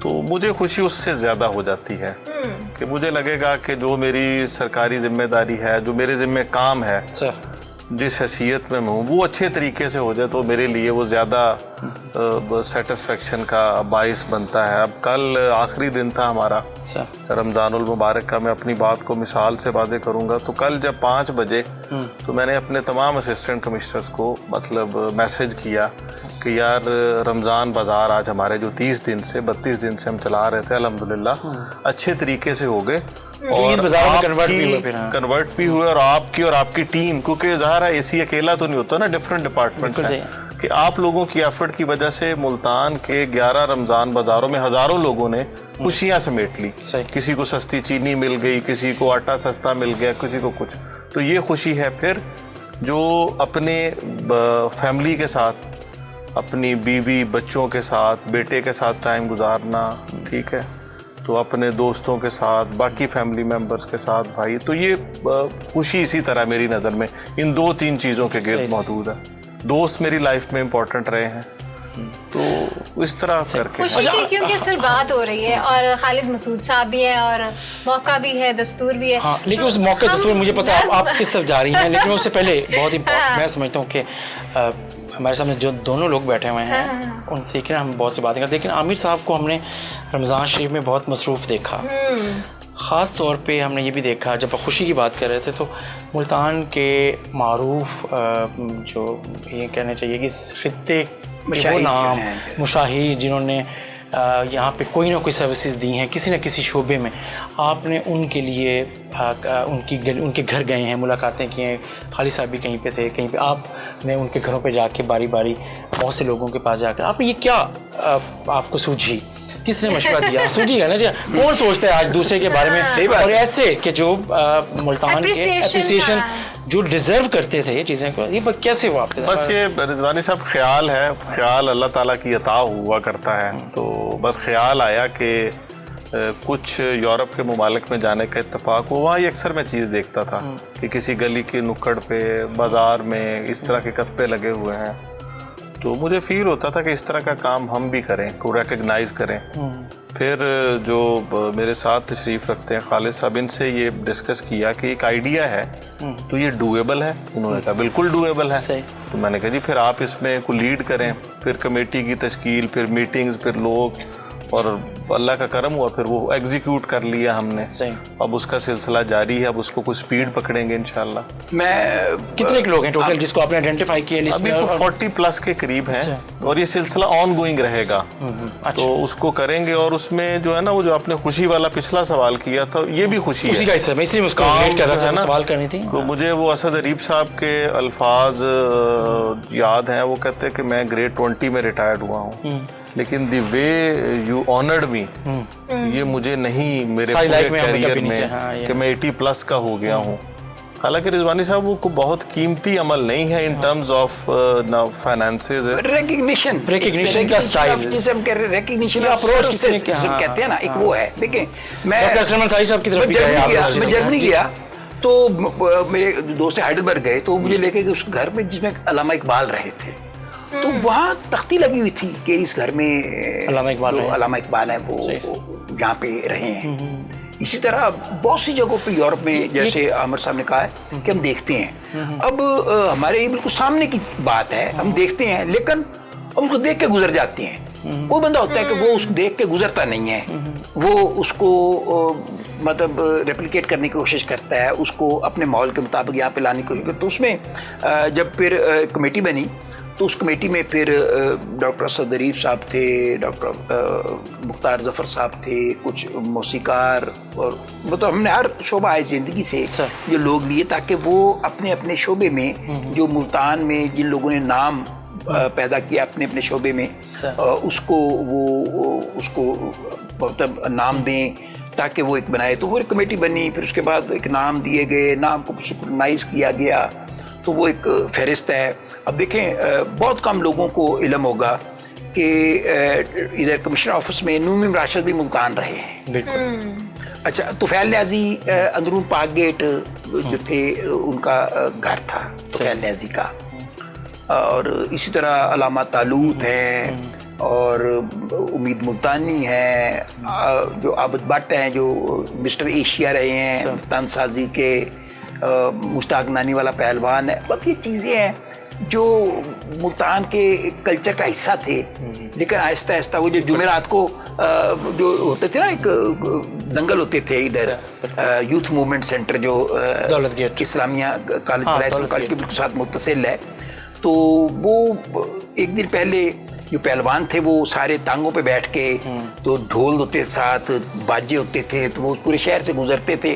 تو مجھے خوشی اس سے زیادہ ہو جاتی ہے کہ مجھے لگے گا کہ جو میری سرکاری ذمہ داری ہے, جو میرے ذمہ کام ہے, جس حیثیت میں ہوں, وہ اچھے طریقے سے ہو جائے تو میرے لیے وہ زیادہ سیٹسفیکشن کا باعث بنتا ہے. اب کل آخری دن تھا ہمارا رمضان المبارک کا, میں اپنی بات کو مثال سے واضح کروں گا. تو کل جب 5 بجے تو میں نے اپنے تمام اسسٹنٹ کمشنرز کو مطلب میسج کیا کہ یار رمضان بازار آج ہمارے جو 32 دن سے ہم چلا رہے تھے الحمدللہ اچھے طریقے سے ہو گئے, اور کنورٹ بھی ہوئے, اور آپ کی ٹیم, کیونکہ ظاہر ہے اسی اکیلا تو نہیں ہوتا نا, ڈفرینٹ ڈپارٹمنٹس ہیں, کہ آپ لوگوں کی ایفرٹ کی وجہ سے ملتان کے 11 رمضان بازاروں میں ہزاروں لوگوں نے خوشیاں سمیٹ لی. کسی کو سستی چینی مل گئی, کسی کو آٹا سستا مل گیا, کسی کو کچھ. تو یہ خوشی ہے. پھر جو اپنے فیملی کے ساتھ, اپنی بیوی بچوں کے ساتھ, بیٹے کے ساتھ ٹائم گزارنا, ٹھیک ہے, تو اپنے دوستوں کے ساتھ, باقی فیملی ممبرز کے ساتھ, بھائی, تو یہ خوشی اسی طرح میری نظر میں ان 2-3 چیزوں کے گرد موجود ہے. دوست میری لائف میں امپورٹنٹ رہے ہیں, تو اس طرح کر کے خوشی کی کیونکہ سر بات ہو رہی ہے, اور خالد مسعود صاحب بھی ہیں, اور موقع بھی ہے, دستور بھی ہے. ہاں, لیکن اس موقع دستور مجھے پتا ہے آپ کس طرف جا رہی ہیں, لیکن اس سے پہلے بہت ہی میں سمجھتا ہوں کہ ہمارے سامنے جو دونوں لوگ بیٹھے ہوئے ہیں ان سے کہ ہم بہت سی باتیں کرتے ہیں, لیکن عامر صاحب کو ہم نے رمضان شریف میں بہت مصروف دیکھا. خاص طور پہ ہم نے یہ بھی دیکھا جب خوشی کی بات کر رہے تھے, تو ملتان کے معروف جو یہ کہنا چاہیے کہ اس خطے کے وہ نام مشاہیر جنہوں نے یہاں پہ کوئی نہ کوئی سروسز دی ہیں کسی نہ کسی شعبے میں, آپ نے ان کے لیے ان کے گھر گئے ہیں, ملاقاتیں کی ہیں. خالد صاحب بھی کہیں پہ تھے, کہیں پہ آپ نے ان کے گھروں پہ جا کے باری باری بہت سے لوگوں کے پاس جا کر آپ نے یہ کیا آپ کو سوجھی, کس نے مشورہ دیا؟ سوجھی گا نا جی, کون سوچتا ہے آج دوسرے کے بارے میں, اور ایسے کہ جو ملتان کے اپریسیشن جو ڈیزرو کرتے تھے یہ چیزیں کو, یہ کیسے ہوا آپ کے؟ بس یہ رضوانی صاحب خیال ہے, خیال اللہ تعالیٰ کی عطا ہوا کرتا ہے. تو بس خیال آیا کہ کچھ یورپ کے ممالک میں جانے کا اتفاق ہوا. وہاں یہ اکثر میں چیز دیکھتا تھا کہ کسی گلی کی نکڑ پہ, بازار میں اس طرح کے کتبے لگے ہوئے ہیں, تو مجھے فیل ہوتا تھا کہ اس طرح کا کام ہم بھی کریں, کو ریکگنائز کریں. پھر جو میرے ساتھ تشریف رکھتے ہیں خالد صاحب, ان سے یہ ڈسکس کیا کہ ایک آئیڈیا ہے تو یہ ڈویبل ہے. انہوں نے کہا بالکل ڈویبل ہے. تو میں نے کہا جی پھر آپ اس میں کو لیڈ کریں, پھر کمیٹی کی تشکیل, پھر میٹنگز, پھر لوگ, اور اللہ کا کرم ہوا پھر وہ ایگزیکیوٹ کر لیا ہم نے. اب اس کا سلسلہ جاری ہے, اب اس کو کچھ سپیڈ پکڑیں گے انشاءاللہ. میں کتنے لوگ ہیں ٹوٹل جس کو آپ نے آئیڈینٹیفائی کیا؟ ابھی 40+ کے قریب ہیں, اور یہ سلسلہ آن گوئنگ رہے گا, تو اس کو کریں گے. اور اس میں جو ہے نا وہ جو آپ نے خوشی والا پچھلا سوال کیا تھا, یہ بھی خوشی ہے, میں اس لیے اس کو ریلیٹ کر رہا تھا, سوال کرنی تھی. مجھے وہ اسد اریب صاحب کے الفاظ یاد ہیں, وہ کہتے ہیں کہ میں گریڈ 20 میں ریٹائرڈ ہوا ہوں, لیکن دی وے یو آنرڈ می, یہ مجھے نہیں میرے پورے کیریئر میں کہ میں 80+ کا ہو گیا ہوں. حالانکہ رضوانی صاحب وہ کو بہت قیمتی عمل نہیں ہے in terms of finances. Recognition کا اسٹائل جسے ہم کہہ رہے ہیں, ریکگنیشن اپروچ کہتے ہیں نا, ایک وہ ہے. دیکھیں میں جرمنی گیا تو میرے دوست ہائیڈلبرگ گئے, تو مجھے لے کے اس گھر میں جس میں علامہ اقبال رہے تھے, تو وہاں تختی لگی ہوئی تھی کہ اس گھر میں علامہ اقبال ہیں وہ یہاں پہ رہے ہیں. اسی طرح بہت سی جگہوں پہ یورپ میں, جیسے عامر صاحب نے کہا ہے کہ ہم دیکھتے ہیں, اب ہمارے یہ بالکل سامنے کی بات ہے, ہم دیکھتے ہیں لیکن ہم اس کو دیکھ کے گزر جاتے ہیں. کوئی بندہ ہوتا ہے کہ وہ اس کو دیکھ کے گزرتا نہیں ہے, وہ اس کو مطلب ریپلیکیٹ کرنے کی کوشش کرتا ہے, اس کو اپنے ماحول کے مطابق یہاں پہ لانے کی کوشش کرتا ہے. تو اس میں جب پھر کمیٹی بنی تو اس کمیٹی میں پھر ڈاکٹر اسد ظریف صاحب تھے, ڈاکٹر مختار ظفر صاحب تھے, کچھ موسیقار, اور مطلب ہم نے ہر شعبہ ہے زندگی سے جو لوگ لیے تاکہ وہ اپنے اپنے شعبے میں جو ملتان میں جن لوگوں نے نام پیدا کیا اپنے اپنے شعبے میں اس کو مطلب نام دیں تاکہ وہ ایک بنائے. تو وہ ایک کمیٹی بنی, پھر اس کے بعد ایک نام دیے گئے, نام کو سکرونائز کیا گیا, تو وہ ایک فہرست ہے. اب دیکھیں بہت کم لوگوں کو علم ہوگا کہ ادھر کمشنر آفس میں نومیم راشد بھی ملتان رہے ہیں. بالکل. اچھا, طفیل نیازی اندرون پاک گیٹ جو تھے ان کا گھر تھا طفیل نیازی کا, اور اسی طرح علامہ طالوت ہیں, اور امید ملتانی ہیں, جو عابد بٹ ہیں جو مسٹر ایشیا رہے ہیں ملتان سازی کے, مشتاق نانی والا پہلوان ہے. اب یہ چیزیں ہیں جو ملتان کے کلچر کا حصہ تھے, لیکن آہستہ آہستہ وہ جو جمعرات کو جو ہوتے تھے نا, ایک دنگل ہوتے تھے ادھر یوتھ موومنٹ سینٹر جو دولت گیٹ اسلامیہ کالج کالج کے بالکل ساتھ متصل ہے, تو وہ ایک دن پہلے جو پہلوان تھے وہ سارے ٹانگوں پہ بیٹھ کے, تو ڈھول ہوتے ساتھ, باجے ہوتے تھے, تو وہ پورے شہر سے گزرتے تھے.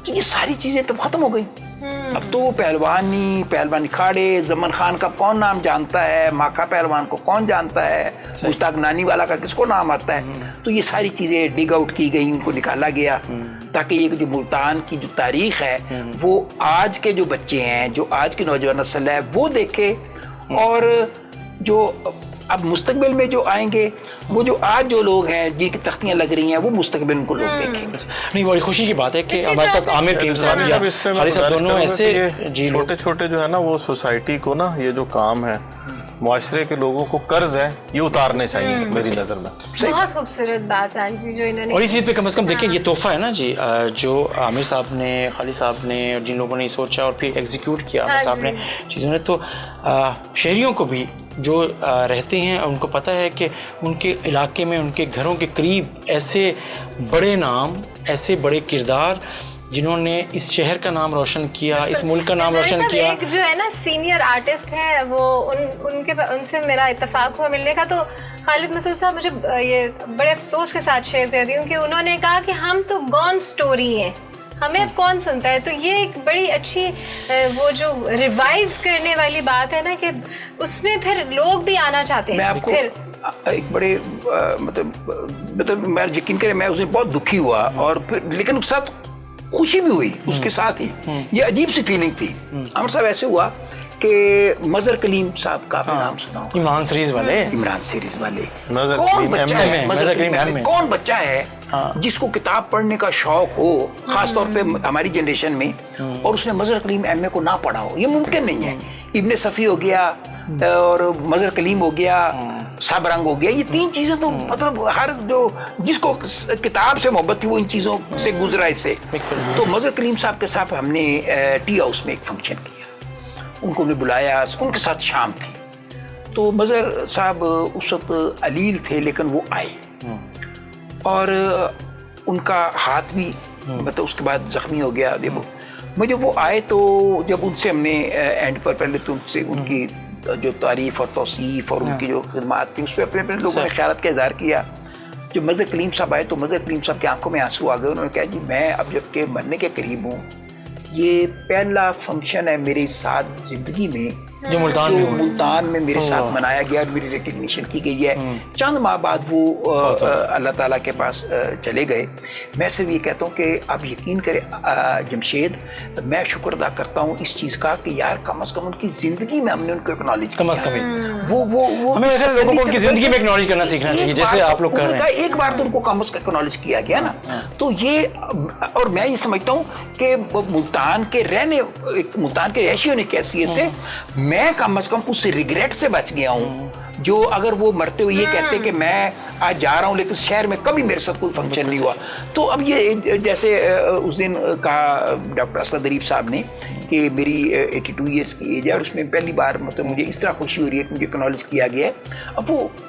تو یہ ساری چیزیں تو ختم ہو گئی. اب تو وہ پہلوانی کھاڑے, زمن خان کا کون نام جانتا ہے, ماکھا پہلوان کو کون جانتا ہے, مشتاق نانی والا کا کس کو نام آتا ہے. تو یہ ساری چیزیں ڈگ آؤٹ کی گئی, ان کو نکالا گیا تاکہ یہ جو ملتان کی جو تاریخ ہے وہ آج کے جو بچے ہیں, جو آج کی نوجوان نسل ہے وہ دیکھے, اور جو اب مستقبل میں جو آئیں گے وہ جو آج جو لوگ ہیں جن کی تختیاں لگ رہی ہیں وہ مستقبل ان کو لوگ دیکھیں گے. نہیں, بڑی خوشی کی بات ہے کہ ہمارے ساتھ عامر کریم صاحب یا حالی صاحب دونوں ایسے چھوٹے چھوٹے جو ہے نا وہ سوسائٹی کو نا یہ جو کام ہے معاشرے کے لوگوں کو قرض ہے یہ اتارنے چاہیے میری نظر میں. بہت خوبصورت بات ہے جی جو انہوں نے, اور اس چیز پہ کم از کم دیکھیں یہ تحفہ ہے نا جی جو عامر صاحب نے, خالی صاحب نے, اور جن لوگوں نے سوچا اور پھر ایگزیکیوٹ کیا عامر صاحب نے چیزوں نے, تو شہریوں کو بھی جو رہتے ہیں ان کو پتہ ہے کہ ان کے علاقے میں, ان کے گھروں کے قریب ایسے بڑے نام, ایسے بڑے کردار جنہوں نے اس شہر کا نام روشن کیا, اس ملک کا نام روشن کیا. ایک جو ہے نا سینئر آرٹسٹ ہے وہ ان سے میرا اتفاق ہوا ملنے کا, تو خالد مسعود صاحب مجھے یہ بڑے افسوس کے ساتھ شیئر کر رہی ہوں کہ انہوں نے کہا کہ ہم تو گون سٹوری ہیں, ہمیں اب کون سنتا ہے. تو یہ ایک بڑی اچھی وہ جو ریوائیو کرنے والی بات ہے نا کہ اس میں پھر لوگ بھی آنا چاہتے ہیں. میں آپ کو ایک بڑے مطلب میں یقین کریں میں اس میں بہت دکھی ہوا, اور پھر لیکن اس ساتھ خوشی بھی ہوئی اس کے ساتھ ہی. یہ عجیب سی فیلنگ تھی. عامر صاحب ایسے ہوا کہ مظہر کلیم صاحب کا نام سنا ہو, عمران سیریز والے کون بچہ ہے جس کو کتاب پڑھنے کا شوق ہو, خاص طور پہ ہماری جنریشن میں, اور اس نے مظہر کلیم ایم اے کو نہ پڑھا ہو. یہ ممکن نہیں ہے. ابن صفی ہو گیا اور مظہر کلیم ہو گیا, سابرنگ ہو گیا, یہ تین چیزیں تو مطلب ہر جو جس کو کتاب سے محبت تھی وہ ان چیزوں سے گزرا اس سے. تو مظہر کلیم صاحب کے ساتھ ہم نے ٹی ہاؤس میں ایک فنکشن کیا, ان کو ہم نے بلایا, ان کے ساتھ شام تھی. تو مظہر صاحب اس وقت علیل تھے لیکن وہ آئے, اور ان کا ہاتھ بھی مطلب اس کے بعد زخمی ہو گیا. دیکھو مجھے وہ آئے تو جب ان سے ہم نے اینڈ پر پہلے تو ان سے ان کی جو تعریف اور توصیف اور ان کی جو خدمات تھی اس پہ اپنے اپنے لوگوں نے خیالات کا اظہار کیا. جب مظہر کلیم صاحب آئے تو مظہر کلیم صاحب کی آنکھوں میں آنسو آ گئے. انہوں نے کہا جی میں اب جب کہ مرنے کے قریب ہوں, یہ پہلا فنکشن ہے میرے ساتھ زندگی میں جو ملتان میں میرے ساتھ منایا گیا اور میری ریکگنیشن کی گئی ہے. چند ماہ بعد وہ اللہ تعالیٰ کے پاس چلے گئے. میں صرف یہ کہتا ہوں کہ آپ یقین کریں جمشید, میں شکر ادا کرتا ہوں اس چیز کا کہ یار کم از کم ان کی زندگی میں ہم نے ان کو اکنالج کیا. وہ ہمیں لوگوں کو ان کی زندگی میں اکنالج کرنا سیکھنا چاہیے جیسے آپ لوگ کر رہے ہیں. ایک بار تو ان کو کم از کم اکنالج کیا گیا نا, تو یہ اور میں یہ سمجھتا ہوں کہ ملتان کے رہائشی ہونے کی حیثیت سے میں کم از کم اس ریگریٹ سے بچ گیا ہوں جو اگر وہ مرتے ہوئے یہ کہتے کہ میں آج جا رہا ہوں لیکن شہر میں کبھی میرے ساتھ کوئی فنکشن نہیں ہوا. تو اب یہ جیسے اس دن کہا ڈاکٹر اسد ظریف صاحب نے کہ میری 82 ایئرس کی ایج ہے اور اس میں پہلی بار مطلب مجھے اس طرح خوشی ہو رہی ہے کہ مجھے اکنالج کیا گیا ہے. اب وہ